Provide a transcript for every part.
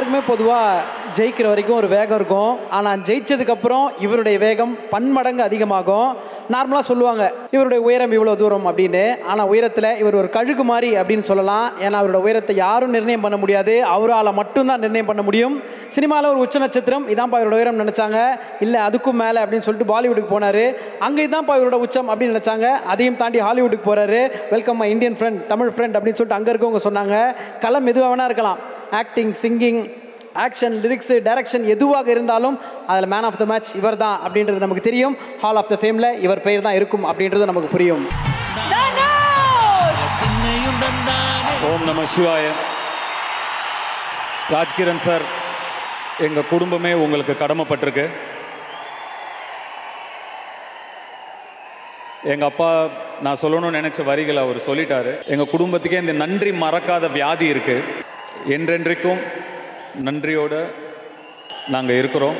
எல்லாருக்குமே பொதுவாக ஜெயிக்கிற வரைக்கும் ஒரு வேகம் இருக்கும். ஆனால் ஜெயிச்சதுக்கப்புறம் இவருடைய வேகம் பன்மடங்கு அதிகமாகும். நார்மலாக சொல்லுவாங்க இவருடைய உயரம் இவ்வளோ தூரம் அப்படின்னு. ஆனால் உயரத்தில் இவர் ஒரு கழுகு மாதிரி அப்படின்னு சொல்லலாம். ஏன்னா அவரோட உயரத்தை யாரும் நிர்ணயம் பண்ண முடியாது, அவரால் மட்டும்தான் நிர்ணயம் பண்ண முடியும். சினிமாவில் ஒரு உச்ச நட்சத்திரம் இதான்ப்பா இவரோட உயரம் நினச்சாங்க, இல்லை அதுக்கும் மேலே அப்படின்னு சொல்லிட்டு பாலிவுட்டுக்கு போனார். அங்கே இதான்ப்பா இவரோட உச்சம் அப்படின்னு நினச்சாங்க. அதையும் தாண்டி ஹாலிவுட்டுக்கு போகிறாரு. Welcome my Indian friend, Tamil friend அப்படின்னு சொல்லிட்டு அங்கே இருக்கவங்க சொன்னாங்க. களம் எதுவாக வேணா இருக்கலாம், acting, singing, action, lyrics, direction எதுவாக இருந்தாலும் அதில் மேன் ஆஃப் த மேட்ச் இவர் தான் அப்படின்றது நமக்கு தெரியும். ஹால் ஆஃப் த ஃபேமில் இவர் பெயர் தான் இருக்கும் அப்படின்றது நமக்கு புரியும். ஓம் நம சிவாய. ராஜ்கிரண் சார், எங்கள் குடும்பமே உங்களுக்கு கடமைப்பட்டிருக்கு. எங்கள் அப்பா நான் சொல்லணும்னு நினச்ச வரிகளை அவர் சொல்லிட்டாரு. எங்கள் குடும்பத்துக்கே இந்த நன்றி மறக்காத வியாதி இருக்குது. என்றென்றைக்கும் நன்றியோடு நாங்கள் இருக்கிறோம்.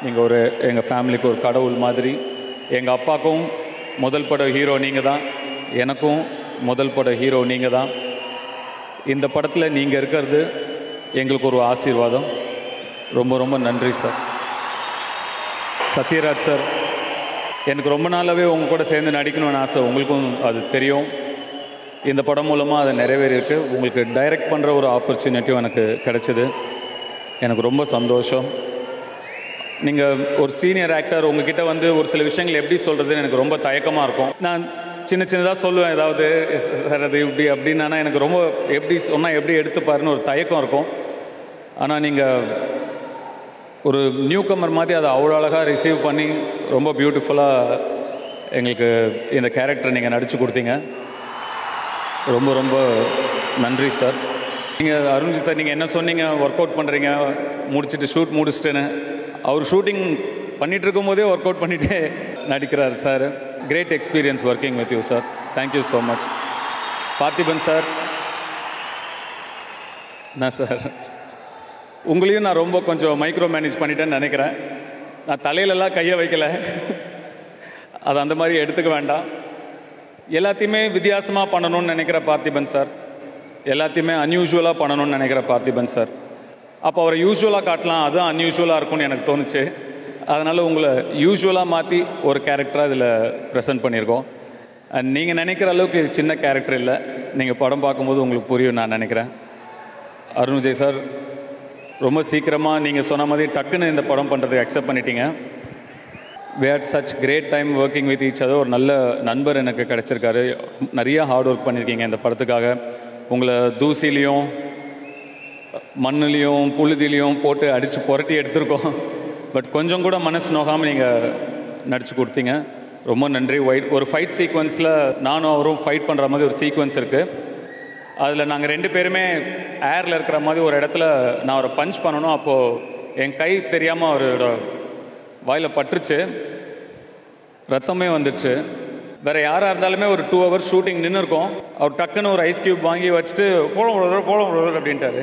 நீங்கள் எங்கள் ஃபேமிலிக்கு ஒரு கடவுள் மாதிரி. எங்கள் அப்பாவுக்கும் முதல் பட ஹீரோ நீங்கள் தான், எனக்கும் முதல் பட ஹீரோ நீங்கள் தான். இந்த படத்தில் நீங்கள் இருக்கிறது எங்களுக்கு ஒரு ஆசீர்வாதம். ரொம்ப ரொம்ப நன்றி சார். சத்யராஜ் சார், எனக்கு ரொம்ப நாளாகவே உங்கள் கூட சேர்ந்து நடிக்கணும்னு ஆசை, உங்களுக்கும் அது தெரியும். இந்த படம் மூலமாக அது நிறைவேறியிருக்கு. உங்களுக்கு டைரக்ட் பண்ணுற ஒரு ஆப்பர்ச்சுனிட்டியும் எனக்கு கிடைச்சிது. எனக்கு ரொம்ப சந்தோஷம். நீங்கள் ஒரு சீனியர் ஆக்டர், உங்ககிட்ட ஒரு சில விஷயங்கள் எப்படி சொல்கிறதுன்னு எனக்கு ரொம்ப தயக்கமாக இருக்கும். நான் சின்னதாக சொல்லுவேன் ஏதாவது, சார் அது இப்படி அப்படின்னு. ஆனால் எனக்கு ரொம்ப எப்படி சொன்னால் எப்படி எடுத்துப்பாருன்னு ஒரு தயக்கம் இருக்கும். ஆனால் நீங்கள் ஒரு நியூ கமர் மாதிரி அதை அவ்வளோ அழகாக ரிசீவ் பண்ணி ரொம்ப பியூட்டிஃபுல்லாக எங்களுக்கு இந்த கேரக்டரை நீங்கள் நடித்து கொடுத்தீங்க. ரொம்ப ரொம்ப நன்றி சார். நீங்கள் அருண்ஜி சார், நீங்கள் என்ன சொன்னீங்க, ஒர்க் அவுட் பண்ணுறீங்க முடிச்சுட்டு, ஷூட் முடிச்சுட்டுன்னு. அவர் ஷூட்டிங் பண்ணிகிட்டு இருக்கும்போதே ஒர்க் அவுட் பண்ணிகிட்டே நடிக்கிறார் sir. Great experience working with you sir. Thank you so much. Parthiban sir, என்ன சார், உங்களையும் நான் ரொம்ப கொஞ்சம் மைக்ரோ மேனேஜ் பண்ணிட்டேன்னு நினைக்கிறேன். நான் தலையிலலாம் கையை வைக்கலை, அது அந்த மாதிரி எடுத்துக்க வேண்டாம். எல்லாத்தையுமே வித்தியாசமாக பண்ணணும்னு நினைக்கிற பார்த்திபன் சார், எல்லாத்தையுமே அன்யூஷுவலாக பண்ணணும்னு நினைக்கிற பார்த்திபன் சார். அப்போ அவரை யூஸ்வலாக காட்டலாம், அதுதான் அன்யூஷுவலாக இருக்கும்னு எனக்கு தோணுச்சு. அதனால் உங்களை யூஸ்வலாக மாற்றி ஒரு கேரக்டராக இதில் ப்ரெசென்ட் பண்ணியிருக்கோம். அண்ட் நீங்கள் நினைக்கிற அளவுக்கு இது சின்ன கேரக்டர் இல்லை. நீங்கள் படம் பார்க்கும்போது உங்களுக்கு புரியும் நான் நினைக்கிறேன். அருண் விஜய் சார், ரொம்ப சீக்கிரமாக நீங்கள் சொன்ன மாதிரி டக்குன்னு இந்த படம் பண்ணுறதுக்கு அக்செப்ட் பண்ணிட்டீங்க. we had such great time working with each other. ஒரு நல்ல நண்பர் எனக்கு கிடச்சிருக்காரு. நிறையா ஹார்ட் ஒர்க் பண்ணியிருக்கீங்க இந்த படத்துக்காக. உங்களை தூசிலையும் மண்ணுலேயும் புழுதிலையும் போட்டு அடித்து புரட்டி எடுத்திருக்கோம். பட் கொஞ்சம் கூட மனசு நோகாமல் நீங்கள் நடித்து கொடுத்தீங்க. ரொம்ப நன்றி. ஒரு ஃபைட் சீக்வன்ஸில் நானும் அவரும் ஃபைட் பண்ணுற மாதிரி ஒரு சீக்வன்ஸ் இருக்குது. அதில் நாங்கள் 2 பேருமே ஏரில் இருக்கிற மாதிரி ஒரு இடத்துல நான் அவரை பஞ்ச் பண்ணணும். அப்போது என் கை தெரியாமல் அவரோட வாயில் பட்டுருச்சு, ரத்தமே வந்துடுச்சு. வேறு யாராக இருந்தாலுமே ஒரு 2 hours ஷூட்டிங் நின்று இருக்கும். அவர் டக்குன்னு ஒரு ஐஸ் க்யூப் வாங்கி வச்சுட்டு போடும் அப்படின்ட்டாரு.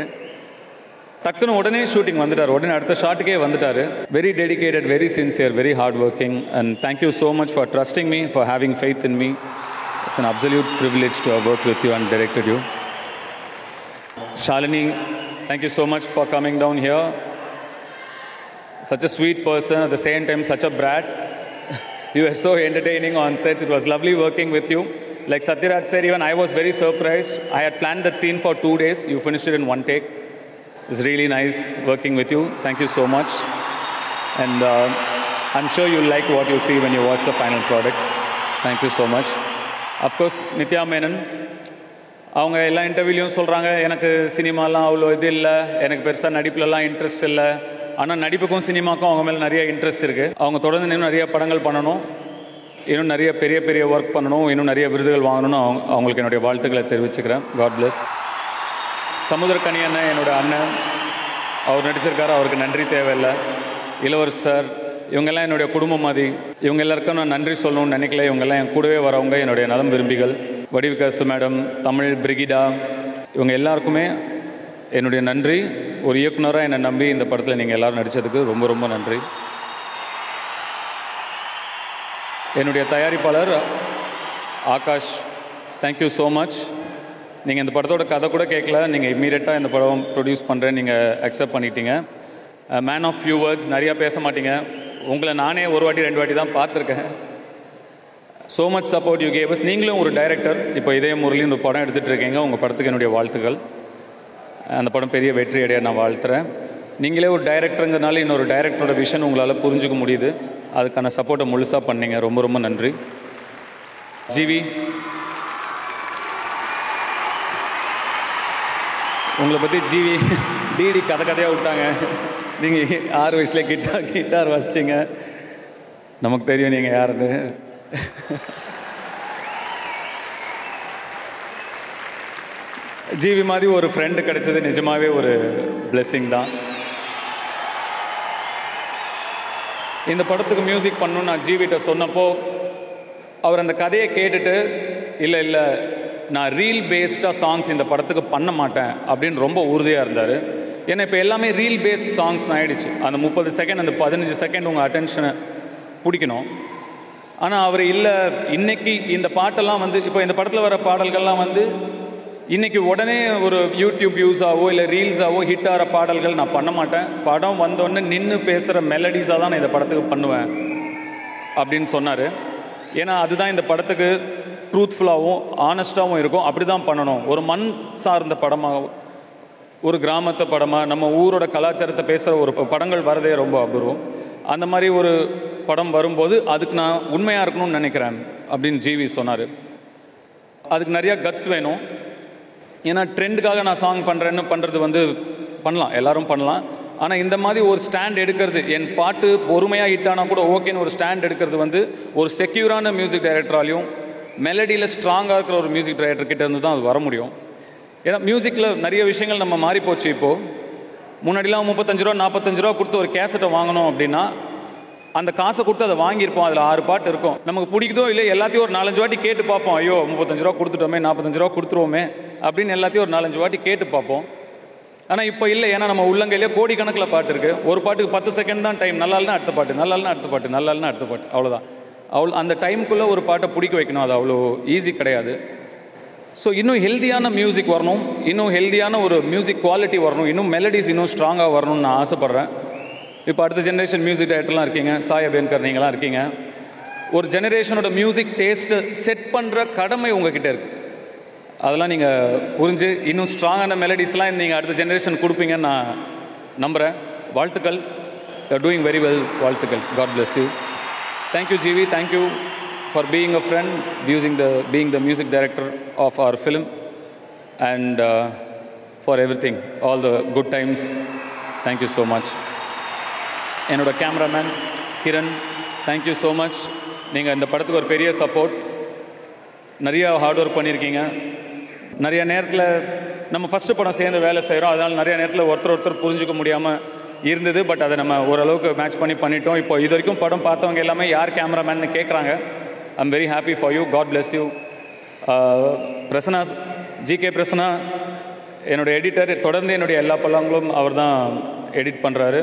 டக்குன்னு உடனே ஷூட்டிங் வந்துட்டார், உடனே அடுத்த ஷாட்டுக்கே வந்துட்டார். Very dedicated, very sincere, very hard working. And thank you so much for trusting me, for having faith in me. It's an absolute privilege to have work with you and directed you. Shalini, thank you so much for coming down here. Such a sweet person, at the same time such a brat. You were so entertaining on set. It was lovely working with you. Like Satyaraj said, even I was very surprised. I had planned that scene for 2 days. You finished it in 1 take. It was really nice working with you. Thank you so much. And I'm sure you'll like what you see when you watch the final product. Thank you so much. Of course, Nithya Menon. அவங்க எல்லா இன்டர்வியூலையும் சொல்கிறாங்க, எனக்கு சினிமாலாம் அவ்வளோ இது இல்லை, எனக்கு பெருசாக நடிப்புலலாம் interest இல்லை. ஆனால் நடிப்புக்கும் சினிமாக்கும் அவங்க மேலே நிறைய இன்ட்ரெஸ்ட் இருக்குது. அவங்க தொடர்ந்து இன்னும் நிறைய படங்கள் பண்ணணும், இன்னும் நிறைய பெரிய பெரிய ஒர்க் பண்ணணும், இன்னும் நிறைய விருதுகள் வாங்கணும்னு அவங்களுக்கு என்னுடைய வாழ்த்துக்களை தெரிவிச்சுக்கிறேன். God plus. சமுத்திரக்கனி அண்ணன் என்னோட அண்ணன், அவர் நடிச்சிருக்காரு, அவருக்கு நன்றி தேவையில்லை. இளவரசர் சார், இவங்கெல்லாம் என்னுடைய குடும்பம் மாதிரி. இவங்க எல்லாருக்கும் நான் நன்றி சொல்லணும்னு நினைக்கல. இவங்கெல்லாம் என் கூடவே வரவங்க, என்னுடைய நலம் விரும்பிகள். வடிவிகாசு மேடம், தமிழ் பிரிகிடா, இவங்க எல்லாருக்குமே என்னுடைய நன்றி. ஒரு இயக்குனராக என்னை நம்பி இந்த படத்தில் நீங்கள் எல்லோரும் நடித்ததுக்கு ரொம்ப ரொம்ப நன்றி. என்னுடைய தயாரிப்பாளர் ஆகாஷ், தேங்க்யூ ஸோ மச். நீங்கள் இந்த படத்தோட கதை கூட கேட்கல, நீங்கள் இம்மீடியட்டாக இந்த படம் ப்ரொடியூஸ் பண்ணுறேன் நீங்கள் அக்செப்ட் பண்ணிட்டீங்க. மேன் ஆஃப் ஃபியூ வேர்ட்ஸ், நிறையா பேச மாட்டீங்க. உங்களை நானே ஒரு வாட்டி 2 வாட்டி தான் பார்த்துருக்கேன். So much support you gave us. நீங்களும் ஒரு டைரக்டர், இப்போ இதய முரளின்னு ஒரு படம் எடுத்துகிட்டு இருக்கீங்க. உங்கள் படத்துக்கு என்னுடைய வாழ்த்துக்கள். அந்த படம் பெரிய வெற்றி அடைய நான் வாழ்த்துறேன். நீங்களே ஒரு டைரக்டருங்கிறனால இன்னொரு டைரக்டரோட விஷன் உங்களால் புரிஞ்சுக்க முடியுது. அதுக்கான சப்போர்ட்டை முழுசாக பண்ணீங்க. ரொம்ப ரொம்ப நன்றி. ஜிவி, உங்களை பற்றி ஜிவி டிடி கதையாக விட்டாங்க. நீங்கள் 6 வயசுல கிட்டார் வாசிச்சிங்க. நமக்கு தெரியும் நீங்கள் யாருன்னு. ஜிவி மாதிரி ஒரு ஃப்ரெண்டு கிடைச்சது நிஜமாவே ஒரு பிளெஸ்ஸிங் தான். இந்த படத்துக்கு மியூசிக் பண்ணணும்னு நான் ஜிவிட்ட சொன்னப்போ அவர் அந்த கதையை கேட்டுட்டு இல்லை நான் ரீல் பேஸ்டாக சாங்ஸ் இந்த படத்துக்கு பண்ண மாட்டேன் அப்படின்னு ரொம்ப உறுதியாக இருந்தார். ஏன்னா இப்போ எல்லாமே ரீல் பேஸ்ட் சாங்ஸ் ஆகிடுச்சு. அந்த 30 செகண்ட் அந்த 15 செகண்ட் உங்கள் அட்டென்ஷனை பிடிக்கணும். ஆனால் அவர் இல்லை, இன்னைக்கு இந்த பாட்டெல்லாம் வந்து இப்போ இந்த படத்தில் வர பாடல்கள்லாம் வந்து இன்றைக்கி உடனே ஒரு யூடியூப் வியூஸாவோ இல்லை ரீல்ஸாவோ ஹிட் ஆகிற பாடல்கள் நான் பண்ண மாட்டேன். படம் வந்தோடனே நின்று பேசுகிற மெலடிஸாக தான் நான் இந்த படத்துக்கு பண்ணுவேன் அப்படின்னு சொன்னார். ஏன்னா அதுதான் இந்த படத்துக்கு ட்ரூத்ஃபுல்லாகவும் ஆனஸ்டாகவும் இருக்கும். அப்படி தான் பண்ணணும். ஒரு மண் சார்ந்த படமாக, ஒரு கிராமத்து படமாக, நம்ம ஊரோட கலாச்சாரத்தை பேசுகிற ஒரு படங்கள் வரதே ரொம்ப அபூர்வம். அந்த மாதிரி ஒரு படம் வரும்போது அதுக்கு நான் உண்மையாக இருக்கணும்னு நினைக்கிறேன் அப்படின்னு ஜிவி சொன்னார். அதுக்கு நிறையா கட்ஸ் வேணும். ஏன்னா ட்ரெண்டுக்காக நான் சாங் பண்ணுறது வந்து பண்ணலாம், எல்லோரும் பண்ணலாம். ஆனால் இந்த மாதிரி ஒரு ஸ்டாண்ட் எடுக்கிறது, என் பாட்டு பொறுமையாக ஹிட்டானா கூட ஓகேன்னு ஒரு ஸ்டாண்ட் எடுக்கிறது வந்து ஒரு செக்யூரான மியூசிக் டைரக்டராலையும் மெலடியில் ஸ்ட்ராங்காக இருக்கிற ஒரு மியூசிக் டைரக்டர்கிட்ட இருந்து தான் அது வர முடியும். ஏன்னா மியூசிக்கில் நிறைய விஷயங்கள் நம்ம மாறிப்போச்சு. இப்போது முன்னாடிலாம் 35 ரூபா 45 ரூபா கொடுத்து ஒரு கேசட்டை வாங்கணும் அப்படின்னா அந்த காசை கொடுத்து அதை வாங்கியிருப்போம். அதில் 6 பாட்டு இருக்கும். நமக்கு பிடிக்குதோ இல்லை எல்லாத்தையும் ஒரு 4-5 வாட்டி கேட்டு பார்ப்போம். ஐயோ 35 ரூபா கொடுத்துட்டோமே, 45 ரூபா கொடுத்துருவோமே அப்படின்னு எல்லாத்தையும் ஒரு 4-5 வாட்டி கேட்டு பார்ப்போம். ஆனால் இப்போ இல்லை. ஏன்னா நம்ம உள்ளங்கையிலே கோடிக்கணக்கில் பாட்டு இருக்குது. ஒரு பாட்டுக்கு 10 செகண்ட் தான் டைம். நல்லா இல்லைனா அடுத்த பாட்டு, நல்லா இல்லைனா அடுத்த பாட்டு, நல்லா இல்லைனா அடுத்த பாட்டு, அவ்வளோதான். அந்த டைமுக்குள்ளே ஒரு பாட்டை பிடிக்க வைக்கணும். அது அவ்வளோ ஈஸி கிடையாது. ஸோ இன்னும் ஹெல்தியான மியூசிக் வரணும், இன்னும் ஹெல்தியான ஒரு மியூசிக் குவாலிட்டி வரணும், இன்னும் மெலடிஸ் இன்னும் ஸ்ட்ராங்காக வரணும்னு நான் ஆசைப்பட்றேன். இப்போ அடுத்த ஜென்ரேஷன் மியூசிக் டைரக்டர்லாம் இருக்கீங்க, சாய் அபியன்கர் நீங்களாம் இருக்கீங்க. ஒரு ஜெனரேஷனோட மியூசிக் டேஸ்ட்டை செட் பண்ணுற கடமை உங்ககிட்ட இருக்குது. அதெல்லாம் நீங்கள் புரிஞ்சு இன்னும் ஸ்ட்ராங்கான மெலடிஸ்லாம் நீங்கள் அடுத்த ஜெனரேஷன் கொடுப்பீங்கன்னு நான் நம்புகிறேன். வாழ்த்துக்கள். You are doing very well. வாழ்த்துக்கள். God bless you. Thank you GV. Thank you for being a friend, being the music director of our film, and for everything, all the good times. Thank you so much. என்னோட cameraman Kiran, thank you so much. நீங்கள் இந்த படத்துக்கு ஒரு பெரிய support, நிறையா hard work பண்ணியிருக்கீங்க. நிறைய நேரத்தில் நம்ம ஃபஸ்ட்டு படம் சேர்ந்து வேலை செய்கிறோம், அதனால் நிறைய நேரத்தில் ஒருத்தர் புரிஞ்சுக்க முடியாமல் இருந்தது. பட் அதை நம்ம ஓரளவுக்கு மேட்ச் பண்ணிட்டோம். இப்போ இது வரைக்கும் படம் பார்த்தவங்க எல்லாமே யார் கேமராமேன்னு கேட்குறாங்க. I'm very happy for you. God bless you. Prasanna, GK Prasanna என்னோடய எடிட்டர். தொடர்ந்து என்னுடைய எல்லா படங்களும் அவர் தான் எடிட் பண்ணுறாரு.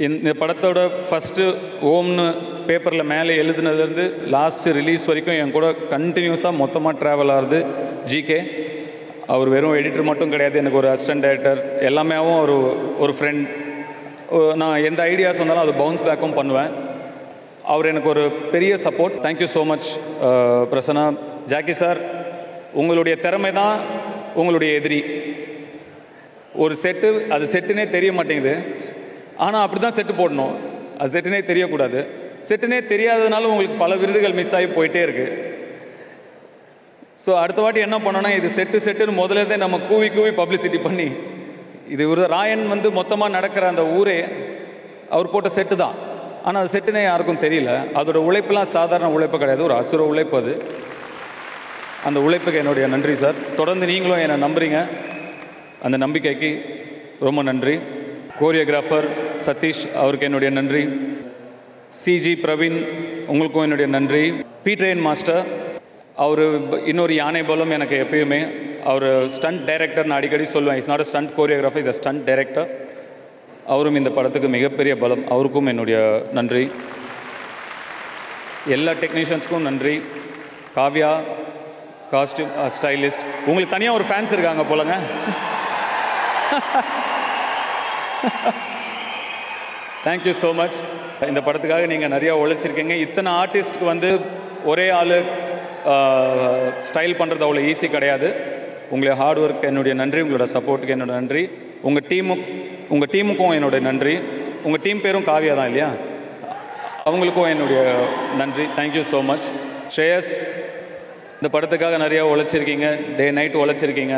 இந்த படத்தோட ஃபஸ்ட்டு ஓம்னு பேப்பரில் மேலே எழுதுனதுலேருந்து லாஸ்ட்டு ரிலீஸ் வரைக்கும் என் கூட கண்டினியூஸாக மொத்தமாக ட்ராவல் ஆகுது ஜிகே. அவர் வெறும் எடிட்டர் மட்டும் கிடையாது, எனக்கு ஒரு அசிஸ்டன்ட் டைரக்டர், எல்லாமேவும் ஒரு ஃப்ரெண்ட். நான் எந்த ஐடியாஸ் வந்தாலும் அது பவுன்ஸ் பேக்கும் பண்ணுவேன். அவர் எனக்கு ஒரு பெரிய support. Thank you so much Prasanna. Jackie sir, உங்களுடைய திறமை தான் உங்களுடைய எதிரி. ஒரு செட்டு, அது செட்டுனே தெரிய மாட்டேங்குது. ஆனால் அப்படி தான் செட்டு போடணும். அது செட்டுனே தெரியக்கூடாது. செட்டுனே தெரியாததுனால உங்களுக்கு பல விருதுகள் மிஸ் ஆகி போயிட்டே இருக்குது. ஸோ அடுத்த வாட்டி என்ன பண்ணோன்னா, இது செட்டுன்னு முதலேருந்தே நம்ம கூவி பப்ளிசிட்டி பண்ணி, இது ஒரு ராயன் வந்து மொத்தமாக நடக்கிற அந்த ஊரே அவர் போட்ட செட்டு தான். ஆனால் அது செட்டுனே யாருக்கும் தெரியல. அதோட உழைப்புலாம் சாதாரண உழைப்பு கிடையாது, ஒரு அசுர உழைப்பு அது. அந்த உழைப்புக்கு என்னுடைய நன்றி சார். தொடர்ந்து நீங்களும் என்னை நம்புறீங்க, அந்த நம்பிக்கைக்கு ரொம்ப நன்றி. கோரியோகிராஃபர் சதீஷ், அவருக்கு என்னுடைய நன்றி. சிஜி பிரவீன், உங்களுக்கும் என்னுடைய நன்றி. பீட்ரெயின் மாஸ்டர், அவர் இன்னொரு யானை போலும் எனக்கு எப்பயுமே. அவர் ஸ்டண்ட் டைரக்டர், நான் அடிக்கடி சொல்லுவேன். Is not a stunt choreographer, is a stunt director. அவரும் இந்த படத்துக்கு மிகப்பெரிய பலம். அவருக்கும் என்னுடைய நன்றி. எல்லா டெக்னீஷியன்ஸ்க்கும் நன்றி. Kavya, costume stylist. உங்களுக்கு தனியாக ஒரு ஃபேன்ஸ் இருக்காங்க போலங்க. Thank you so much. இந்த படத்துக்காக நீங்கள் நிறையா உழைச்சிருக்கீங்க. இத்தனை ஆர்டிஸ்ட்டுக்கு வந்து ஒரே ஆள் ஸ்டைல் பண்ணுறது அவ்வளோ ஈஸி கிடையாது. உங்களுடைய ஹார்ட் ஒர்க் என்னுடைய நன்றி, உங்களோட சப்போர்ட்டுக்கு என்னோட நன்றி, உங்கள் டீமுக்கும் என்னுடைய நன்றி. உங்கள் டீம் பேரும் காவியா தான் இல்லையா? அவங்களுக்கும் என்னுடைய நன்றி. Thank you so much. ஸ்ரேயஸ், இந்த படத்துக்காக நிறையா உழைச்சிருக்கீங்க, டே நைட் உழைச்சிருக்கீங்க.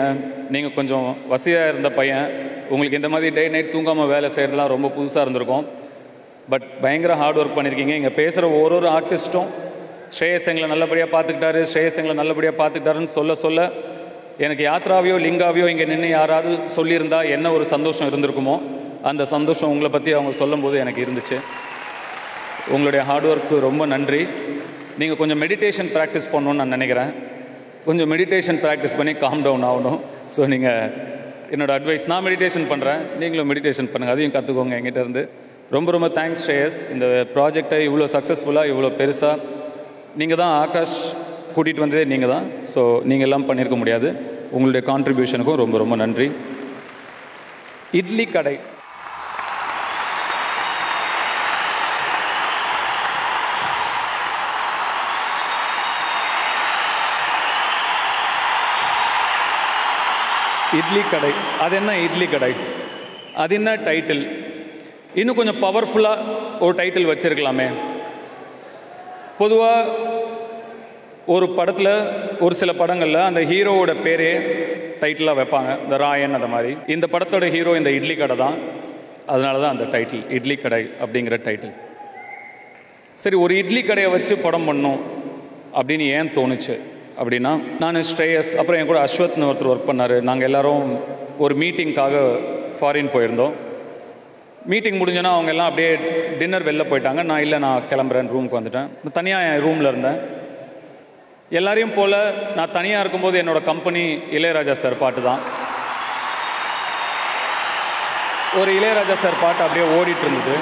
நீங்கள் கொஞ்சம் வசதியாக இருந்த பையன், உங்களுக்கு இந்த மாதிரி டே நைட் தூங்காமல் வேலை செய்கிறதுலாம் ரொம்ப புதுசாக இருந்திருக்கும். பட் பயங்கர ஹார்ட் ஒர்க் பண்ணியிருக்கீங்க. இங்கே பேசுகிற ஒரு ஆர்டிஸ்ட்டும் ஸ்ரேயஸ் எங்களை நல்லபடியாக பார்த்துக்கிட்டாருன்னு சொல்ல எனக்கு யாத்ராவையோ லிங்காவையோ இங்கே நின்று யாராவது சொல்லியிருந்தா என்ன ஒரு சந்தோஷம் இருந்திருக்குமோ அந்த சந்தோஷம் உங்களை பற்றி அவங்க சொல்லும்போது எனக்கு இருந்துச்சு. உங்களுடைய ஹார்ட் ஒர்க்கு ரொம்ப நன்றி. நீங்கள் கொஞ்சம் மெடிடேஷன் ப்ராக்டிஸ் பண்ணணுன்னு நான் நினைக்கிறேன். கொஞ்சம் மெடிடேஷன் ப்ராக்டிஸ் பண்ணி காம் டவுன் ஆகணும். ஸோ நீங்கள் என்னோடய அட்வைஸ், நான் மெடிடேஷன் பண்ணுறேன், நீங்களும் மெடிடேஷன் பண்ணுங்கள், அதையும் கற்றுக்கோங்க என்கிட்ட இருந்து. ரொம்ப தேங்க்ஸ் ஸ்ரேயஸ். இந்த ப்ராஜெக்டை இவ்வளோ சக்ஸஸ்ஃபுல்லாக இவ்வளோ பெருசாக நீங்கள் தான் ஆகாஷ் கூட்டிகிட்டு வந்ததே நீங்கள் தான். ஸோ நீங்கள் எல்லாம் பண்ணியிருக்க முடியாது. உங்களுடைய கான்ட்ரிபியூஷனுக்கும் ரொம்ப நன்றி. இட்லி கடை, அது என்ன இட்லி கடை, அது என்ன டைட்டில்? இன்னும் கொஞ்சம் பவர்ஃபுல்லாக ஒரு டைட்டில் வச்சுருக்கலாமே. பொதுவாக ஒரு படத்தில், ஒரு சில படங்களில் அந்த ஹீரோவோட பேரே டைட்டிலாக வைப்பாங்க, இந்த ராயன் அந்த மாதிரி. இந்த படத்தோட ஹீரோ இந்த இட்லி கடை தான். அதனால தான் அந்த டைட்டில் இட்லி கடை அப்படிங்கிற டைட்டில். சரி, ஒரு இட்லி கடையை வச்சு படம் பண்ணணும் அப்படின்னு ஏன் தோணுச்சு அப்படின்னா, நான் ஸ்ரேயஸ், அப்புறம் என் கூட அஸ்வத்னு ஒருத்தர் ஒர்க் பண்ணார். நாங்கள் எல்லோரும் ஒரு மீட்டிங்காக ஃபாரின் போயிருந்தோம். மீட்டிங் முடிஞ்சோன்னா அவங்க எல்லாம் அப்படியே டின்னர் வெளில போயிட்டாங்க. நான் கிளம்புறேன், ரூமுக்கு வந்துட்டேன். தனியாக என் ரூமில் இருந்தேன். எல்லாரையும் போல் நான் தனியாக இருக்கும்போது என்னோடய கம்பெனி இளையராஜா சார் பாட்டு தான். ஒரு இளையராஜா சார் பாட்டு அப்படியே ஓடிட்டு இருந்தது.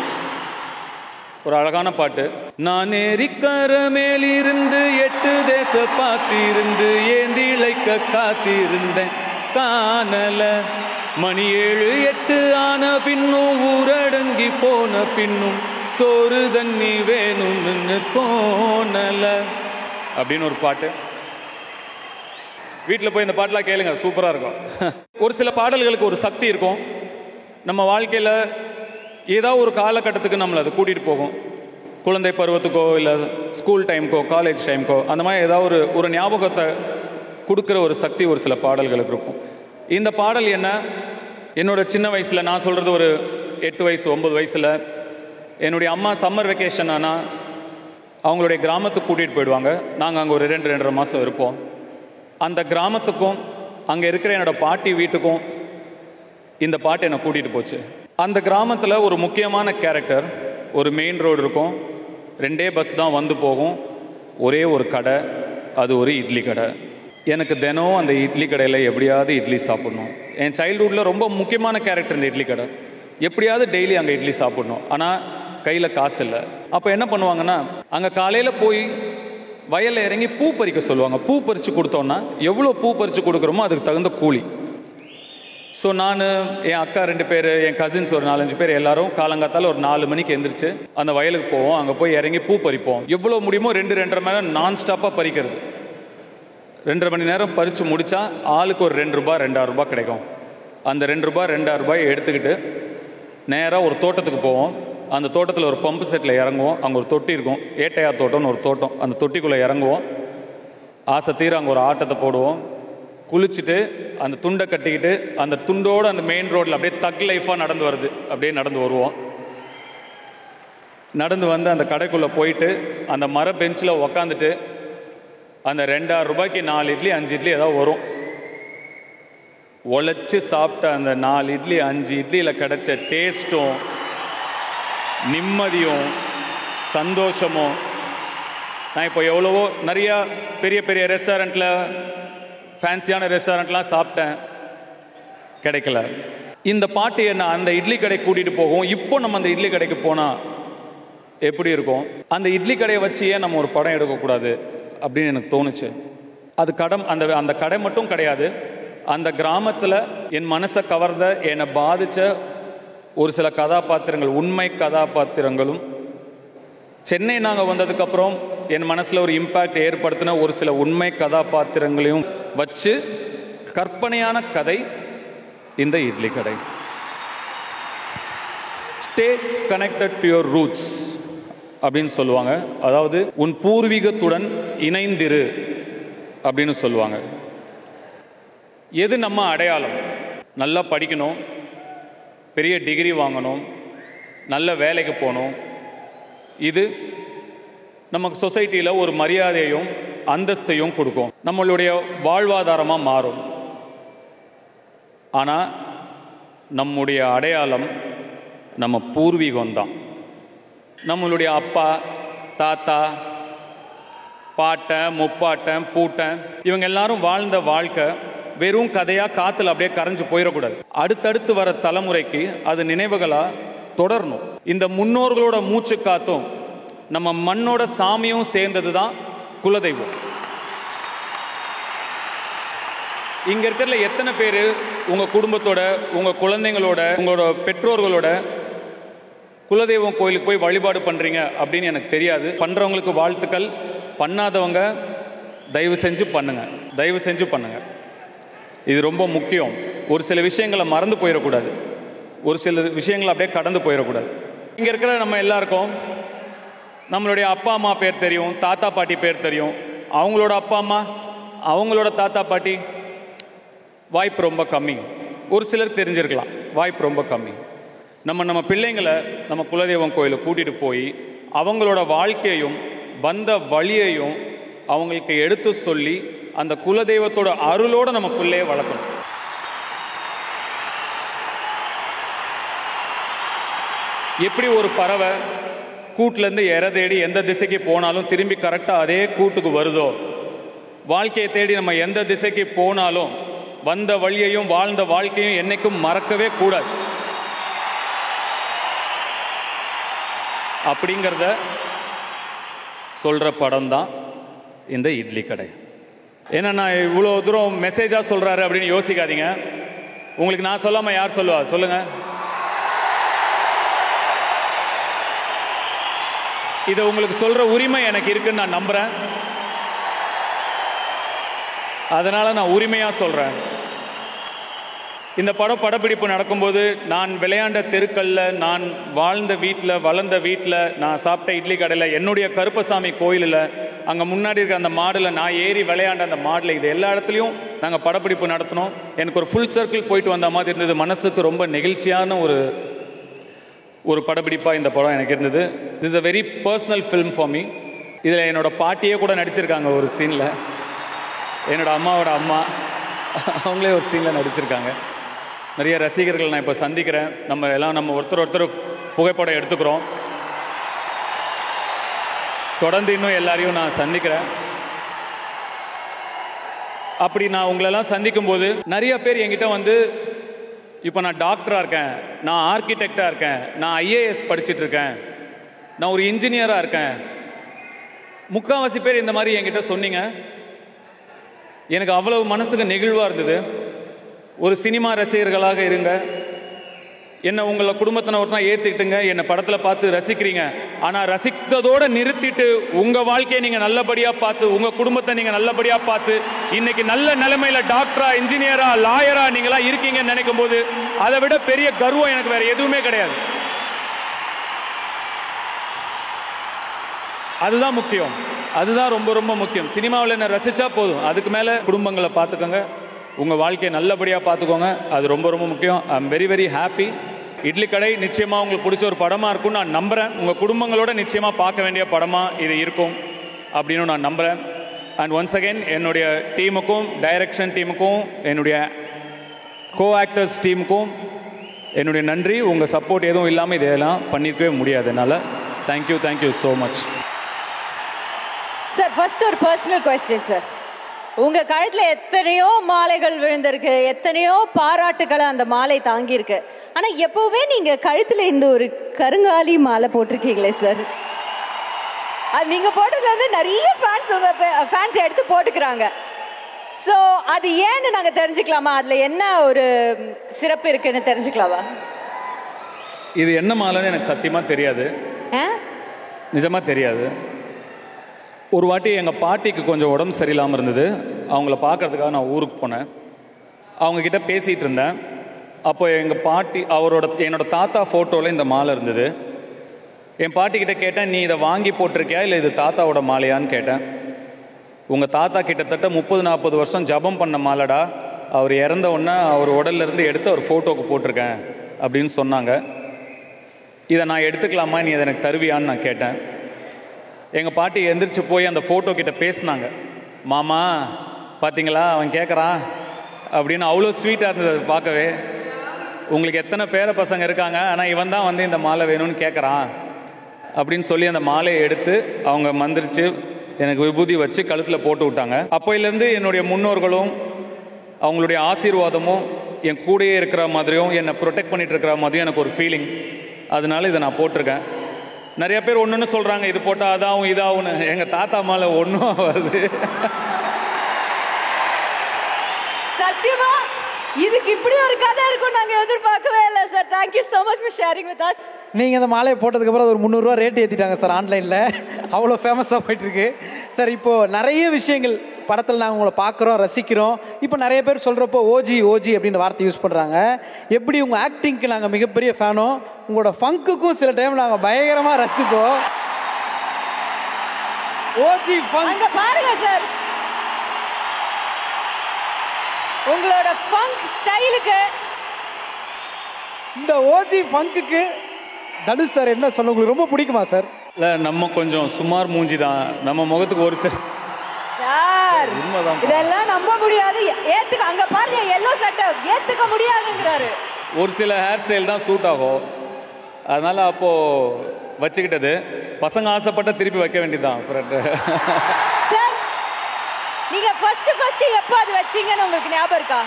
ஒரு அழகான பாட்டு. நான் ஏரிக்கர மேலிருந்து 8 தேச பார்த்திருந்து ஏந்திழைக்க காத்திருந்தேன் காணல, மணி 7 8 ஆன பின்னும் ஊரடங்கி போன பின்னும் சோறு தண்ணி வேணும்னு தோணல அப்படின்னு ஒரு பாட்டு. வீட்டில் போய் இந்த பாட்டெலாம் கேளுங்க, சூப்பராக இருக்கும். ஒரு சில பாடல்களுக்கு ஒரு சக்தி இருக்கும். நம்ம வாழ்க்கையில் ஏதாவது ஒரு காலகட்டத்துக்கு நம்மளை அது கூட்டிகிட்டு போகும். குழந்தை பருவத்துக்கோ இல்லை ஸ்கூல் டைமுக்கோ காலேஜ் டைமுக்கோ அந்த மாதிரி ஏதாவது ஒரு ஞாபகத்தை கொடுக்குற ஒரு சக்தி ஒரு சில பாடல்களுக்கு இருக்கும். இந்த பாடல் என்ன, என்னோட சின்ன வயசில், நான் சொல்கிறது ஒரு 8 வயசு 9 வயசில் என்னுடைய அம்மா சம்மர் வெக்கேஷன் ஆனால் அவங்களுடைய கிராமத்துக்கு கூட்டிகிட்டு போயிடுவாங்க. நாங்கள் அங்கே ஒரு 2-2.5 மாதம் இருப்போம். அந்த கிராமத்துக்கும் அங்கே இருக்கிற என்னோடய பாட்டி வீட்டுக்கும் இந்த பாட்டு என்னை கூட்டிகிட்டு போச்சு. அந்த கிராமத்தில் ஒரு முக்கியமான கேரக்டர், ஒரு மெயின் ரோடு இருக்கும், 2 பஸ் தான் வந்து போகும், ஒரே ஒரு கடை, அது ஒரு இட்லி கடை. எனக்கு தினம் அந்த இட்லி கடையில் எப்படியாவது இட்லி சாப்பிட்ணும். என் சைல்டுஹுட்டில் ரொம்ப முக்கியமான கேரக்டர் இந்த இட்லி கடை. எப்படியாவது டெய்லி அங்கே இட்லி சாப்பிட்ணும். ஆனால் கையில் காசு இல்லை. அப்போ என்ன பண்ணுவாங்கன்னா, அங்கே காலையில் போய் வயலில் இறங்கி பூ பறிக்க சொல்லுவாங்க. பூ பறித்து கொடுத்தோன்னா எவ்வளோ பூ பறித்து கொடுக்குறோமோ அதுக்கு தகுந்த கூலி. ஸோ நான், என் அக்கா 2 பேர், என் கசின்ஸ் ஒரு 4-5 பேர் எல்லாரும் காலங்காத்தால் ஒரு 4 மணிக்கு எந்திரிச்சு அந்த வயலுக்கு போவோம். அங்கே போய் இறங்கி பூ பறிப்போம். எவ்வளோ முடியுமோ 2-2.5 மணி நேரம் நான் ஸ்டாப்பாக பறிக்கிறது. 2.5 மணி நேரம் பறித்து முடித்தா ஆளுக்கு ஒரு 2 ரூபாய் 2.5 ரூபாய் கிடைக்கும். அந்த 2 ரூபாய் 2.5 ரூபாயை எடுத்துக்கிட்டு நேராக ஒரு தோட்டத்துக்கு போவோம். அந்த தோட்டத்தில் ஒரு பம்பு செட்டில் இறங்குவோம். அங்கே ஒரு தொட்டி இருக்கும், ஏட்டையா தோட்டம்னு ஒரு தோட்டம். அந்த தொட்டிக்குள்ளே இறங்குவோம். ஆசை தீர அங்கே ஒரு ஆட்டத்தை போடுவோம். குளிச்சுட்டு அந்த துண்டை கட்டிக்கிட்டு அந்த துண்டோடு அந்த மெயின் ரோட்டில் அப்படியே தக் லைஃபாக அப்படியே நடந்து வருவோம். நடந்து வந்து அந்த கடைக்குள்ளே போயிட்டு அந்த மர பெஞ்சில் உக்காந்துட்டு அந்த 2.5 ரூபாய்க்கு 4 இட்லி 5 இட்லி ஏதாவது வரும். உழைச்சி சாப்பிட்ட அந்த 4 இட்லி 5 இட்லியில் கிடைச்ச டேஸ்ட்டும் நிம்மதியும் சந்தோஷமும். நான் இப்போ எவ்வளவோ நிறையா பெரிய பெரிய ரெஸ்டாரண்ட்டில், ஃபேன்சியான ரெஸ்டாரண்ட்லாம் சாப்பிட்டேன், கிடைக்கல. இந்த பாட்டு என்ன அந்த இட்லி கடை கூட்டிகிட்டு போகும். இப்போ நம்ம அந்த இட்லி கடைக்கு போனால் எப்படி இருக்கும்? அந்த இட்லி கடையை வச்சு ஏன் நம்ம ஒரு படம் எடுக்கக்கூடாது அப்படின்னு எனக்கு தோணுச்சு. அது அந்த கடை மட்டும் கிடையாது, அந்த கிராமத்தில் என் மனசை கவர்ந்த, என்னை பாதித்த ஒரு சில கதாபாத்திரங்கள், உண்மை கதாபாத்திரங்களும், சென்னை நாங்கள் வந்ததுக்கப்புறம் என் மனசில் ஒரு இம்பேக்ட் ஏற்படுத்தின ஒரு சில உண்மை கதாபாத்திரங்களையும் வச்சு கற்பனையான கதை இந்த இட்லி கடை. Stay connected to your roots அப்படின்னு சொல்லுவாங்க. அதாவது உன் பூர்வீகத்துடன் இணைந்திரு அப்படின்னு சொல்லுவாங்க. எது நம்ம அடையாளம்? நல்லா படிக்கணும், பெரிய டிகிரி வாங்கணும், நல்ல வேலைக்கு போகணும். இது நமக்கு சொசைட்டியில் ஒரு மரியாதையும் அந்தஸ்தையும் கொடுக்கும், நம்மளுடைய வாழ்வாதாரமாக மாறும். ஆனால் நம்முடைய அடையாளம் நம்ம பூர்வீகம்தான். நம்மளுடைய அப்பா, தாத்தா, பாட்டன், முப்பாட்டன், பூட்டன் இவங்க எல்லாரும் வாழ்ந்த வாழ்க்கை வெறும் கதையாக காற்றுல அப்படியே கரைஞ்சு போயிடக்கூடாது. அடுத்தடுத்து வர தலைமுறைக்கு அது நினைவுகளாக தொடரணும். இந்த முன்னோர்களோட மூச்சு காத்தும் நம்ம மண்ணோட சாமியும் சேர்ந்தது தான் குலதெய்வம். இங்கே இருக்கிறதுல எத்தனை பேர் உங்கள் குடும்பத்தோட, உங்கள் குழந்தைங்களோட, உங்களோட பெற்றோர்களோட குலதெய்வம் கோயிலுக்கு போய் வழிபாடு பண்ணுறீங்க அப்படின்னு எனக்கு தெரியாது. பண்ணுறவங்களுக்கு வாழ்த்துக்கள், பண்ணாதவங்க தயவு செஞ்சு பண்ணுங்க, தயவு செஞ்சு பண்ணுங்க. இது ரொம்ப முக்கியம். ஒரு சில விஷயங்களை மறந்து போயிடக்கூடாது, ஒரு சில விஷயங்களை அப்படியே கடந்து போயிடக்கூடாது. இங்கே இருக்கிற நம்ம எல்லாருக்கும் நம்மளுடைய அப்பா அம்மா பேர் தெரியும், தாத்தா பாட்டி பேர் தெரியும். அவங்களோட அப்பா அம்மா, அவங்களோட தாத்தா பாட்டி வாய்ப்பு ரொம்ப கம்மி. ஒரு சிலர் தெரிஞ்சிருக்கலாம், வாய்ப்பு ரொம்ப கம்மி. நம்ம பிள்ளைங்களை நம்ம குலதெய்வம் கோயிலுக்கு கூட்டிகிட்டு போய் அவங்களோட வாழ்க்கையையும் வந்த வழியையும் அவங்களுக்கு எடுத்து சொல்லி அந்த குலதெய்வத்தோட அருளோடு நம்ம பிள்ளையை வளர்க்கணும். எப்படி ஒரு பறவை கூட்டிலேருந்து இறை தேடி எந்த திசைக்கு போனாலும் திரும்பி கரெக்டாக அதே கூட்டுக்கு வருதோ, வாழ்க்கையை தேடி நம்ம எந்த திசைக்கு போனாலும் வந்த வழியையும் வாழ்ந்த வாழ்க்கையும் என்னைக்கும் மறக்கவே கூடாது. அப்படிங்கிறத சொல்கிற படம் தான் இந்த இட்லி கடை. ஏன்னா நான் இவ்வளோ தூரம் மெசேஜாக சொல்கிறாரு அப்படின்னு யோசிக்காதீங்க. உங்களுக்கு நான் சொல்லாமல் யார் சொல்லுவா? சொல்லுங்கள். இதை உங்களுக்கு சொல்கிற உரிமை எனக்கு இருக்குன்னு நான் நம்புகிறேன். அதனால் நான் உரிமையாக சொல்கிறேன். இந்த படப்பிடிப்பு நடக்கும்போது நான் விளையாண்ட தெருக்களில், நான் வாழ்ந்த வீட்டில், வளர்ந்த வீட்டில், நான் சாப்பிட்ட இட்லி கடையில், என்னுடைய கருப்பசாமி கோயிலில், அங்கே முன்னாடி இருக்க அந்த மாடில் நான் ஏறி விளையாண்ட அந்த மாடில், இது எல்லா இடத்துலையும் நாங்கள் படப்பிடிப்பு நடத்தினோம். எனக்கு ஒரு ஃபுல் சர்க்கிள் போயிட்டு வந்த மாதிரி இருந்தது. மனசுக்கு ரொம்ப நெகிழ்ச்சியான ஒரு படப்பிடிப்பாக இந்த படம் எனக்கு இருந்தது. This is a very personal film for me. இதில் என்னோட பாட்டியே கூட நடிச்சிருக்காங்க ஒரு சீனில். என்னோட அம்மாவோட அம்மா அவங்களே ஒரு சீனில் நடிச்சிருக்காங்க. நிறைய ரசிகர்கள் நான் இப்போ சந்திக்கிறேன். நம்ம ஒருத்தர் புகைப்படம் எடுத்துக்கிறோம். தொடர்ந்து இன்னும் எல்லாரையும் நான் சந்திக்கிறேன். அப்படி நான் உங்களெல்லாம் சந்திக்கும் போது நிறைய பேர் என்கிட்ட வந்து, இப்போ நான் டாக்டராக இருக்கேன், நான் ஆர்கிடெக்டாக இருக்கேன், நான் IAS படிச்சுட்டு இருக்கேன், நான் ஒரு இன்ஜினியராக இருக்கேன், முக்கால்வாசி பேர் இந்த மாதிரி என்கிட்ட சொன்னீங்க. எனக்கு அவ்வளவு மனசுக்கு நெகிழ்வாக இருந்தது. ஒரு சினிமா ரசிகர்களாக இருங்க, என்னை உங்களை குடும்பத்தின ஒருத்தனா ஏற்றுக்கிட்டுங்க, என்னை படத்தில் பார்த்து ரசிக்கிறீங்க. ஆனால் ரசித்ததோடு நிறுத்திட்டு உங்கள் வாழ்க்கையை நீங்கள் நல்லபடியாக பார்த்து, உங்கள் குடும்பத்தை நீங்கள் நல்லபடியாக பார்த்து, இன்னைக்கு நல்ல நிலைமையில் டாக்டரா, இன்ஜினியரா, லாயரா நீங்களாம் இருக்கீங்கன்னு நினைக்கும் போது அதை விட பெரிய கர்வம் எனக்கு வேறு எதுவுமே கிடையாது. அதுதான் முக்கியம், அதுதான் ரொம்ப ரொம்ப முக்கியம். சினிமாவில் என்ன ரசித்தா போதும், அதுக்கு மேலே குடும்பங்களை பார்த்துக்கோங்க, உங்கள் வாழ்க்கையை நல்லபடியாக பார்த்துக்கோங்க. அது ரொம்ப ரொம்ப முக்கியம். I am very very happy. Idli கடை நிச்சயமாக உங்களுக்கு பிடிச்ச ஒரு படமாக இருக்கும்னு நான் நம்புகிறேன். உங்கள் குடும்பங்களோட நிச்சயமாக பார்க்க வேண்டிய படமாக இது இருக்கும் அப்படின்னு நான் நம்புகிறேன். அண்ட் ஒன்ஸ் அகெயின் என்னுடைய டீமுக்கும், டைரக்ஷன் டீமுக்கும், என்னுடைய கோ ஆக்டர்ஸ் டீமுக்கும் என்னுடைய நன்றி. உங்கள் சப்போர்ட் எதுவும் இல்லாமல் இதெல்லாம் பண்ணியிருக்கவே முடியாது என்னால். Thank you so much. Sir, first ஒரு பர்சனல் கொஸ்டின் சார். உங்க கழுத்துல எத்தனையோ மாலைகள் விழுந்திருக்கு, எத்தனையோ பாராட்டுகளை அந்த மாலை தாங்கியிருக்கு. ஆனா எப்பவுமே நீங்க கழுத்துல இந்த ஒரு கருங்காலி மாலை போட்டிருக்கீங்களே சார், அது நீங்க போட்டதுல வந்து நிறைய ஃபேன்ஸ் எடுத்து போட்டுக்கிறாங்க. ஸோ அது ஏன்னு நாங்க தெரிஞ்சுக்கலாமா? அதுல என்ன ஒரு சிறப்பு இருக்குன்னு தெரிஞ்சுக்கலாமா? இது என்ன மாலைன்னு எனக்கு சத்தியமா தெரியாது, நிஜமா தெரியாது. ஒரு வாட்டி எங்கள் பாட்டிக்கு கொஞ்சம் உடம்பு சரியில்லாமல் இருந்தது. அவங்கள பார்க்கறதுக்காக நான் ஊருக்கு போனேன். அவங்கக்கிட்ட பேசிகிட்டு இருந்தேன். அப்போ எங்கள் பாட்டி என்னோட தாத்தா ஃபோட்டோவில் இந்த மாலை இருந்தது. என் பாட்டிக்கிட்ட கேட்டேன், நீ இதை வாங்கி போட்டிருக்கியா இல்லை இது தாத்தாவோட மாலையான்னு கேட்டேன். உங்கள் தாத்தா கிட்டத்தட்ட 30-40 வருஷம் ஜபம் பண்ண மாலைடா, அவர் இறந்த உடனே அவர் உடல்லேருந்து எடுத்து அவர் ஃபோட்டோவுக்கு போட்டிருக்கேன் அப்படின்னு சொன்னாங்க. இதை நான் எடுத்துக்கலாமா, நீ அதை எனக்கு தருவியான்னு நான் கேட்டேன். எங்கள் பாட்டி எந்திரிச்சு போய் அந்த ஃபோட்டோ கிட்ட பேசினாங்க. மாமா பார்த்தீங்களா அவன் கேட்குறான் அப்படின்னு. அவ்வளோ ஸ்வீட்டாக இருந்தது அது பார்க்கவே. உங்களுக்கு எத்தனை பேர பசங்க இருக்காங்க, ஆனால் இவன் தான் வந்து இந்த மாலை வேணும்னு கேட்குறான் அப்படின்னு சொல்லி அந்த மாலையை எடுத்து அவங்க மந்திரிச்சு எனக்கு விபூதி வச்சு கழுத்தில் போட்டு விட்டாங்க. அப்போயிலேருந்து என்னுடைய முன்னோர்களும் அவங்களுடைய ஆசீர்வாதமும் என் கூடயே இருக்கிற மாதிரியும் என்னை ப்ரொடெக்ட் பண்ணிட்டு இருக்கிற மாதிரியும் எனக்கு ஒரு ஃபீலிங். அதனால இதை நான் போட்டிருக்கேன். நிறைய பேர் ஒன்று சொல்கிறாங்க, இது போட்டால் அதாகும் இதாகும்னு. எங்கள் தாத்தா மாலை ஒன்றும் ஆகாது. சத்தியமா இதுக்கு இப்படி ஒரு கதை இருக்கும் நாங்க எதிர்பார்க்கவே இல்லை sir. Thank you so much for sharing with us. நீங்கள் இந்த மாலையை போட்டதுக்கப்புறம் ஒரு 300 ரூபா ரேட்டு ஏற்றிட்டாங்க சார் ஆன்லைனில். அவ்வளோ ஃபேமஸாக போயிட்டுருக்கு சார். இப்போது நிறைய விஷயங்கள் படத்தில் நாங்கள் உங்களை பார்க்குறோம், ரசிக்கிறோம். இப்போ நிறைய பேர் சொல்கிறப்போ ஓஜி அப்படின்னு வார்த்தை யூஸ் பண்ணுறாங்க. எப்படி உங்கள் ஆக்டிங்க்கு நாங்கள் மிகப்பெரிய ஃபேனோ, உங்களோட ஃபங்குக்கும் சில டைம் நாங்கள் பயங்கரமாக ரசிப்போம். ஓஜி ஃபங்க் பாருங்க சார், உங்களோட ஃபங்க் ஸ்டைலுக்கு, இந்த ஓஜி ஃபங்குக்கு தனுஷ் சார் என்ன சொல்ல உங்களுக்கு ரொம்ப பிடிக்குமா சார்? இல்லை, நம்ம கொஞ்சம் சுமார் மூஞ்சி தான், நம்ம முகத்துக்கு ஒரு சார் இதெல்லாம் நம்ப முடியாது. ஏத்துக்க அங்க பாருங்க, எல்லோ சட்டை ஏத்துக்க முடியாதுங்கிறாரு. ஒரு சில ஹேர் ஸ்டைல் தான் சூட் ஆகும், அதனால அப்போ வச்சுக்கிட்டது. பசங்க ஆசைப்பட்ட திருப்பி வைக்க வேண்டியதுதான். சார் நீங்க ஃபர்ஸ்ட் எப்போ அது வச்சீங்கன்னு உங்களுக்கு ஞாபகம் இருக்கா?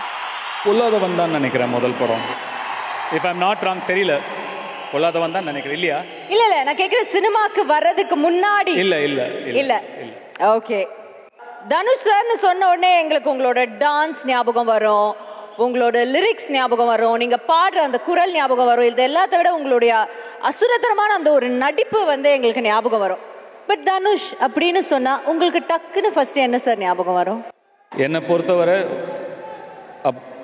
பொல்லாதவன் தான் நினைக்கிறேன் முதல் படம். If I am not wrong, தெரியல. பொல்லாதவன் தான் நினைக்கிறேன். இல்லையா? இல்ல நான் கேக்குறேன் சினிமாக்கு வர்றதுக்கு முன்னாடி. இல்ல. ஓகே. தனுஷ் சார்னு சொன்ன உடனே எங்களுக்கு உங்களோட டான்ஸ் ஞாபகம் வரும், உங்களோட லிரிக்ஸ் ஞாபகம் வரும், நீங்க பாடுற அந்த குரல் ஞாபகம் வரும். இது எல்லாத்த விட உங்களுடைய அசுரத்தரமான அந்த ஒரு நடிப்பு வந்து எங்களுக்கு ஞாபகம் வரும். பட் தனுஷ் அப்படின்னு சொன்னா உங்களுக்கு டக்குன்னு ஃபர்ஸ்ட் என்ன சார் ஞாபகம் வரும்? என்னை பொறுத்தவரை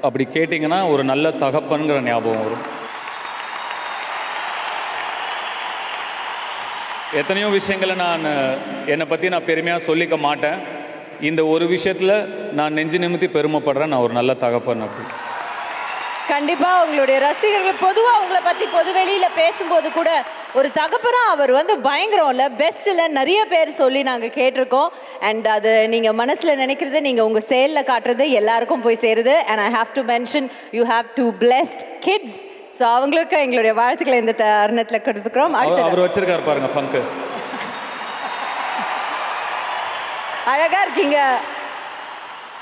அப்படி கேட்டிங்கன்னா ஒரு நல்ல தகப்பன்கிற ஞாபகம் வரும். எத்தனையோ விஷயங்களை என்னை பற்றி நான் பெருமையாக சொல்லிக்க மாட்டேன். இந்த ஒரு விஷயத்தில் நான் நெஞ்சு நிமித்தி பெருமைப்படுறேன், நான் ஒரு நல்ல தகப்பன். அப்படி கண்டிப்பா உங்களுடைய ரசிகர்கள் பொதுவா உங்களை பத்தி பொது வெளியில பேசும்போது கூட ஒரு தகப்பனா அவர் வந்து பயங்கரம் இல்ல, பெஸ்ட் இல்ல, நிறைய பேர் சொல்லி நாங்க கேட்டிருக்கோம். அண்ட் அது நீங்க மனசுல நினைக்கிறது நீங்க உங்க செயல்ல காட்டுறது எல்லாருக்கும் போய் சேருது. And I have to mention you have to blessed kids. So அவங்களுக்கு எங்களுடைய வாழ்த்துக்களை இந்த தருணத்தில் கொடுத்துக்கிறோம். அவர் வச்சிருக்காரு பாருங்க ஃபங்கு, அழகா இருக்கீங்க,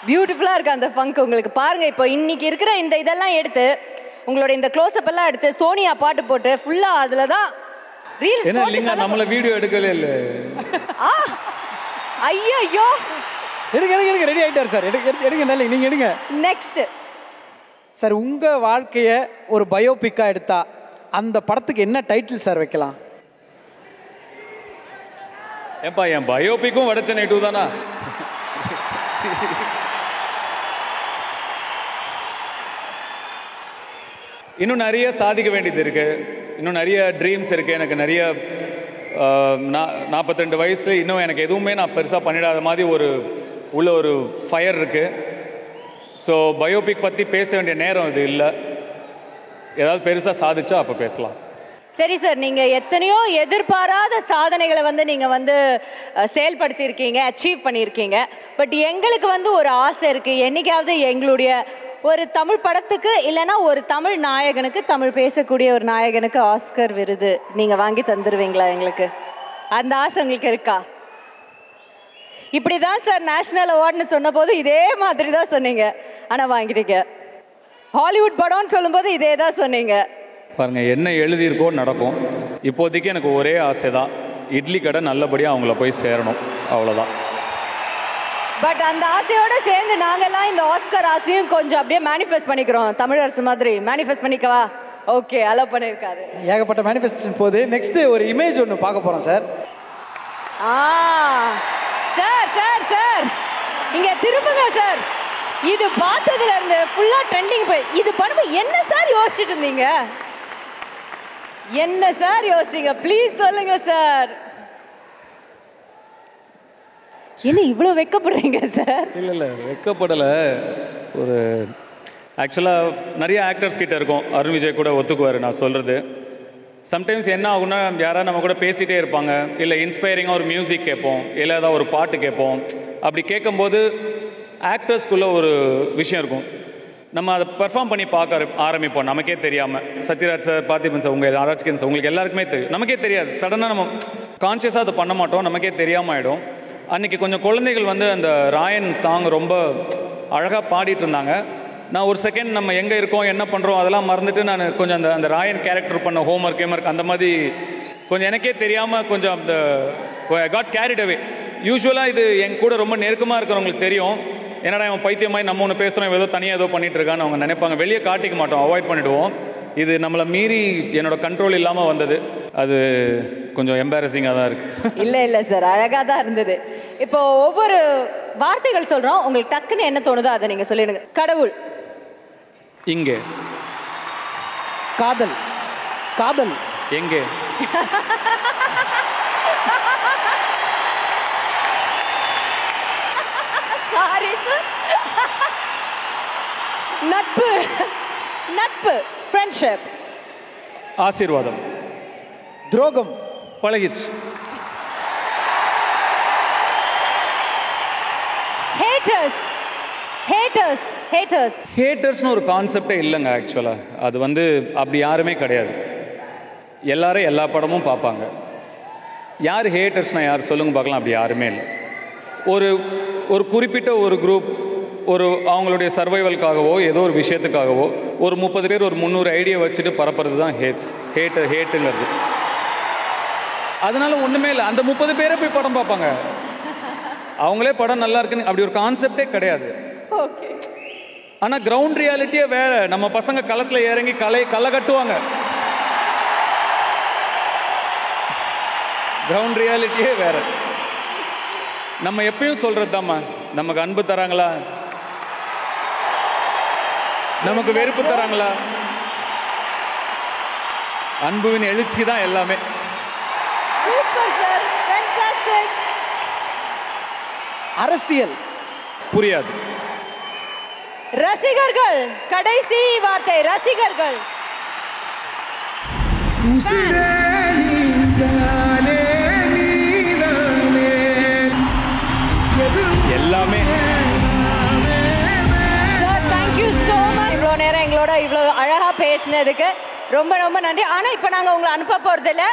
பியூட்டிஃபுல்லா இருக்கு அந்த ஃபங்க் உங்களுக்கு. பாருங்க இப்போ இன்னைக்கு இருக்கிற இந்த இதெல்லாம் எடுத்து உங்களோட இந்த க்ளோஸ்அப் எல்லாம் எடுத்து சோனியா பாட்டு போட்டு ஃபுல்லா அதுல தான் ரீல்ஸ். என்ன இல்லைங்க, நம்மள வீடியோ எடுக்கவே இல்லை. ஐயோ எடுங்க ரெடி ஆயிட்டார் சார். எடுங்க நல்ல நீங்க எடுங்க. நெக்ஸ்ட் சார், உங்க வாழ்க்கைய ஒரு பயோபிக்கா எடுத்தா அந்த படத்துக்கு என்ன டைட்டில் சார் வைக்கலாம்? ஏப்பா என் பயோபிக்கும் வடச்சென்னை 2 தானா? இன்னும் நிறைய சாதிக்க வேண்டியது இருக்கு, இன்னும் நிறைய ட்ரீம்ஸ் இருக்கு. எனக்கு நிறைய 42 வயசு, இன்னும் எனக்கு எதுவுமே நான் பெருசாக பண்ணிடாத மாதிரி உள்ள ஒரு ஃபயர் இருக்கு. ஸோ பயோபிக் பற்றி பேச வேண்டிய நேரம் இது இல்லை. ஏதாவது பெருசாக சாதிச்சா அப்போ பேசலாம். சரி சார், நீங்க எத்தனையோ எதிர்பாராத சாதனைகளை வந்து நீங்க வந்து செயல்படுத்தி இருக்கீங்க, அச்சீவ் பண்ணியிருக்கீங்க. பட் எங்களுக்கு வந்து ஒரு ஆசை இருக்கு, என்னைக்காவது எங்களுடைய ஒரு தமிழ் படத்துக்கு இல்லைன்னா ஒரு தமிழ் நாயகனுக்கு, தமிழ் பேசக்கூடிய ஒரு நாயகனுக்கு ஆஸ்கர் விருது நீங்க வாங்கி தந்துருவீங்களா எங்களுக்கு? அந்த ஆசை உங்களுக்கு இருக்கா? இப்படிதான் சார் நேஷனல் அவார்ட்னு சொன்ன போது இதே மாதிரி தான் சொன்னீங்க, ஆனா வாங்கிட்டீங்க. ஹாலிவுட் படம்னு சொல்லும்போது இதே தான் சொன்னீங்க. பாருங்க, என்ன எழுதியிருக்கோ நடக்கும். இப்போதைக்கு எனக்கு ஒரே ஆசை தான், இட்லி கடை நல்லபடியாக அவங்கள போய் சேரணும், அவ்வளோதான். பட் அந்த ஆசையோட சேர்ந்து நாங்கெல்லாம் இந்த ஆஸ்கர் ஆசையும் கொஞ்சம் அப்படியே மேனிஃபெஸ்ட் பண்ணிக்கிறோம். தமிழரசு மாதிரி மேனிஃபெஸ்ட் பண்ணிக்கவா? ஓகே, அலோ பண்ணிருக்காரு. ஏகப்பட்ட மேனிஃபெஸ்டேஷன் போது நெக்ஸ்ட் ஒரு இமேஜ் ஒன்று பார்க்க போறோம் சார். சார் சார் சார் இங்க திரும்புங்க சார். இது பார்த்ததுல இருந்து ஃபுல்லா ட்ரெண்டிங் போய் இது பண்ணும்போது என்ன சார் யோசிச்சுட்டு இருந்தீங்க? என்ன சார் யோசிச்சீங்க? ப்ளீஸ் சொல்லுங்க சார். என்ன இவ்வளோ வெக்கப்படுறீங்க சார்? இல்லை வெக்கப்படலை. ஒரு ஆக்சுவலாக நிறைய ஆக்டர்ஸ் கிட்ட இருக்கும். அருண் விஜய் கூட ஒத்துக்குவார் நான் சொல்கிறது. சம்டைம்ஸ் என்ன ஆகுன்னா, யாராவது நம்ம கூட பேசிகிட்டே இருப்பாங்க, இல்லை இன்ஸ்பைரிங்காக ஒரு மியூசிக் கேட்போம், இல்லை ஏதாவது ஒரு பாட்டு கேட்போம். அப்படி கேட்கும்போது ஆக்டர்ஸ்குள்ளே ஒரு விஷயம் இருக்கும், நம்ம அதை பெர்ஃபார்ம் பண்ணி பார்க்க ஆரம்பிப்போம் நமக்கே தெரியாமல். சத்யராஜ் சார், பார்த்திபன் சார், உங்கள் ஆராய்ச்சிகன் சார், உங்களுக்கு எல்லாருக்குமே தெரியும். நமக்கே தெரியாது, சடனாக நம்ம கான்ஷியஸாக அதை பண்ண மாட்டோம், நமக்கே தெரியாமல் ஆகிடும். அன்றைக்கி கொஞ்சம் குழந்தைகள் வந்து அந்த ராயன் சாங் ரொம்ப அழகாக பாடிட்டு இருந்தாங்க. நான் ஒரு செகண்ட் நம்ம எங்கே இருக்கோம், என்ன பண்ணுறோம் அதெல்லாம் மறந்துட்டு நான் கொஞ்சம் அந்த ராயன் கேரக்டர் பண்ண ஹோம்ஒர்க் அந்த மாதிரி கொஞ்சம் எனக்கே தெரியாமல் கொஞ்சம் அந்த காட் கேரிட் அவே. யூஸ்வலாக இது என் கூட ரொம்ப நெருக்கமாக இருக்கிறவங்களுக்கு தெரியும், என்னடா இவன் பைத்தியமாய் நம்ம ஒன்று பேசுகிறோம், ஏதோ தனியாக ஏதோ பண்ணிகிட்டு இருக்கான்னு அவங்க நினைப்பாங்க. வெளியே காட்டிக்க மாட்டோம், அவாய்ட் பண்ணிவிடுவோம். இது நம்மளை மீறி என்னோட கண்ட்ரோல் இல்லாமல் வந்தது. அது கொஞ்சம் எம்பாரசிங்காக தான் இருக்குது. இல்லை சார், அழகாக தான் இருந்தது. இப்போ ஒவ்வொரு வார்த்தைகள் சொல்கிறோம், உங்களுக்கு டக்குன்னு என்ன தோணுதோ அதை நீங்கள் சொல்லிடுங்க. கடவுள், இங்கே. காதல், காதல் எங்கே? Sorry sir. நட்பு, நட்பு, ஃப்ரெண்ட்ஷிப். ஆசீர்வாதம். துரோகம். பழகிடுச்சு. Haters, haters, haters. ஹேட்டர்ஸ்னு ஒரு கான்செப்டே இல்லைங்க ஆக்சுவலாக. அது வந்து அப்படி யாருமே கிடையாது. எல்லாரும் எல்லா படமும் பார்ப்பாங்க. யார் ஹேட்டர்ஸ்னால் யார் சொல்லுங்க பார்க்கலாம்? அப்படி யாருமே இல்லை. ஒரு குறிப்பிட்ட ஒரு குரூப் ஒரு அவங்களுடைய சர்வைவலுக்காகவோ ஏதோ ஒரு விஷயத்துக்காகவோ ஒரு 30 பேர் ஒரு 300 ஐடியா வச்சுட்டு பரப்புறது தான் ஹேட்டுங்கிறது. அதனால ஒன்றுமே இல்லை. அந்த 30 பேரை போய் படம் பார்ப்பாங்க, அவங்களே படம் நல்லா இருக்குன்னு அப்படி ஒரு கான்செப்டே கிடையாது. ஆனால் கிரவுண்ட் ரியாலிட்டியே வேற. நம்ம பசங்க களத்தில் இறங்கி களை கட்டுவாங்க. கிரவுண்ட் ரியாலிட்டியே வேற. நம்ம எப்பயும் சொல்றது தாம்மா, நமக்கு அன்பு தராங்களா, நமக்கு வெறுப்பு தராங்களா? அன்புவின் எழுச்சி தான் எல்லாமே. Super sir, fantastic. அரசியல் புரியாது. ரசிகர்கள், கடைசி வார்த்தை, ரசிகர்கள். எல்லாமே. Sir, thank you so much. இவ்வளோ நேரம் எங்களோட இவ்வளோ அழகாக பேசினதுக்கு ரொம்ப ரொம்ப நன்றி. ஆனால் இப்போ நாங்கள் உங்களை அனுப்ப போகிறதில்ல.